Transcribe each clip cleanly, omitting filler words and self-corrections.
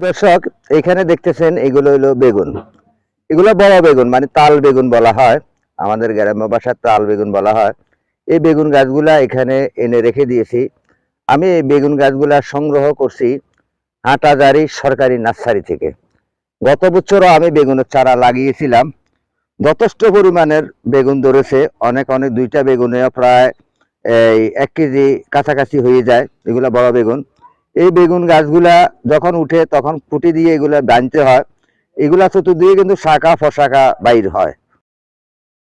দর্শক, এখানে দেখতেছেন এগুলো হলো বেগুন। এগুলো বড় বেগুন, মানে তাল বেগুন বলা হয়, আমাদের গ্রাম্য ভাষায় তাল বেগুন বলা হয়। এই বেগুন গাছগুলা এখানে এনে রেখে দিয়েছি। আমি এই বেগুন গাছগুলা সংগ্রহ করছি হাটাজারি সরকারি নার্সারি থেকে। গত বছরও আমি বেগুনের চারা লাগিয়েছিলাম। যথেষ্ট পরিমাণের বেগুন ধরেছে, অনেক অনেক, দুইটা বেগুনে প্রায় এই 1 কেজি কাছাকাছি হয়ে যায়। এগুলা বড় বেগুন। এই বেগুন গাছগুলা যখন উঠে তখন খুঁটি দিয়ে এগুলা বাঁধতে হয়। এগুলা চতুর্দিকে কিন্তু শাখা ফশাখা বাইর হয়।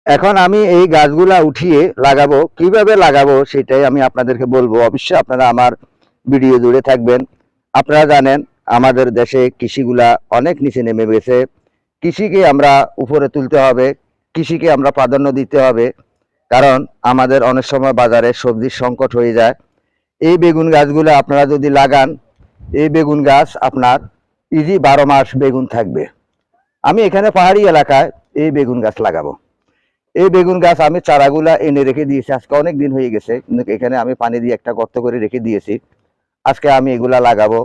এখন আমি এই গাছগুলা উঠিয়ে লাগাবো, কিভাবে লাগাবো সেটাই আমি আপনাদেরকে বলবো। অবশ্যই আপনারা আমার ভিডিও জুড়ে থাকবেন। আপনারা জানেন আমাদের দেশে কৃষিগুলা অনেক নিচে নেমে গেছে। কৃষিকে আমরা উপরে তুলতে হবে, কৃষিকে আমরা প্রাধান্য দিতে হবে। কারণ আমাদের অনেক সময় বাজারে সবজির সংকট হয়ে যায়। এই বেগুন গাছগুলো আপনারা যদি লাগান, এই বেগুন গাছ আপনার ইজি 12 মাস বেগুন থাকবে। আমি এখানে পাহাড়ি এলাকায় এই বেগুন গাছ লাগাবো। এই বেগুন গাছ আমি চারাগুলা এনে রেখে দিয়েছি, আজকে অনেক দিন হয়ে গেছে, কিন্তু এখানে আমি পানি দিয়ে একটা গর্ত করে রেখে দিয়েছি। আজকে আমি এগুলা লাগাবো।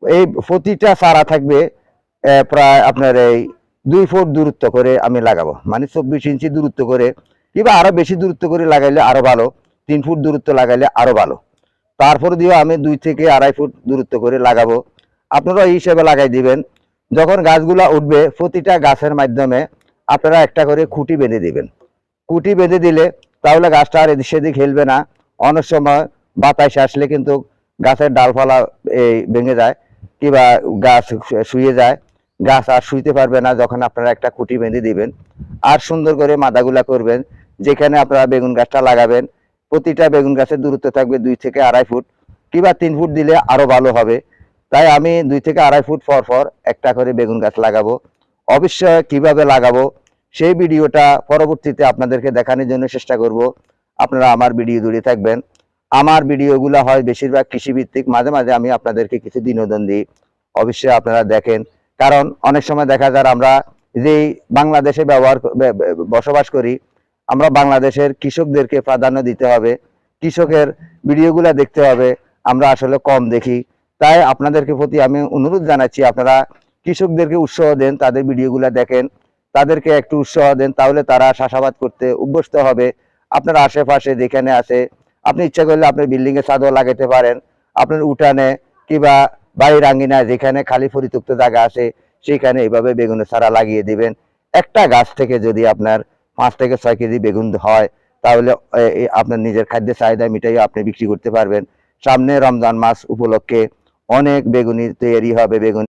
এই প্রতিটা চারা থাকবে প্রায় আপনার এই 2 ফুট দূরত্ব করে আমি লাগাবো, মানে 24 ইঞ্চি দূরত্ব করে, কিংবা আরো বেশি দূরত্ব করে লাগাইলে আরো ভালো। 3 ফুট দূরত্ব লাগাইলে আরো ভালো। তারপর দিয়ে আমি 2 থেকে 2.5 ফুট দূরত্ব করে লাগাবো। আপনারা এই হিসেবে লাগাই দিবেন। যখন গাছগুলা উঠবে প্রতিটা গাছের মাধ্যমে আপনারা একটা করে খুঁটি বেঁধে দিবেন। খুঁটি বেঁধে দিলে তাহলে গাছটা আর এদিক সেদিক হেলবে না। অনেক সময় বাতাস আসলে কিন্তু গাছের ডালপালা ভেঙে যায়, কিংবা গাছ শুয়ে যায়। গাছ আর শুইতে পারবে না যখন আপনারা একটা খুঁটি বেঁধে দিবেন। আর সুন্দর করে মাদাগুলা করবেন। যেখানে আপনারা বেগুন গাছটা লাগাবেন প্রতিটা বেগুন গাছের দূরত্ব থাকবে 2 থেকে 2.5 ফুট, কিংবা 3 ফুট দিলে আরো ভালো হবে। তাই আমি 2 থেকে 2.5 ফুট পর পর একটা করে বেগুন গাছ লাগাবো। অবশ্যই কিভাবে লাগাবো সেই ভিডিওটা পরবর্তীতে আপনাদেরকে দেখানোর জন্য চেষ্টা করব। আপনারা আমার ভিডিও জুড়ে থাকবেন। আমার ভিডিওগুলো হয় বেশিরভাগ কৃষিভিত্তিক, মাঝে মাঝে আমি আপনাদেরকে কিছু বিনোদন দিই। অবশ্যই আপনারা দেখেন। কারণ অনেক সময় দেখা যায় আমরা যেই বাংলাদেশে বসবাস করি, আমরা বাংলাদেশের কৃষকদেরকে প্রাধান্য দিতে হবে, কৃষকের ভিডিওগুলো দেখতে হবে। আমরা আসলে কম দেখি। তাই আপনাদেরকে প্রতি আমি অনুরোধ জানাচ্ছি, আপনারা কৃষকদেরকে উৎসাহ দেন, তাদের ভিডিওগুলো দেখেন, তাদেরকে একটু উৎসাহ দেন, তাহলে তারা চাষাবাদ করতে অভ্যস্ত হবে। আপনার আশেপাশে যেখানে আছে, আপনি ইচ্ছা করলে আপনার বিল্ডিং এর ছাদও লাগাতে পারেন, আপনার উঠানে কিংবা বাড়ির আঙ্গিনায় যেখানে খালি পরিত্যক্ত জায়গা আছে সেখানে এইভাবে বেগুনের চারা লাগিয়ে দিবেন। একটা গাছ থেকে যদি আপনার 5 থেকে 6 কেজি বেগুন হয়, তাহলে আপনার নিজের খাদ্যের চাহিদা মিটাই আপনি বিক্রি করতে পারবেন। সামনে রমজান মাস উপলক্ষে অনেক বেগুনি তৈরি হবে। বেগুন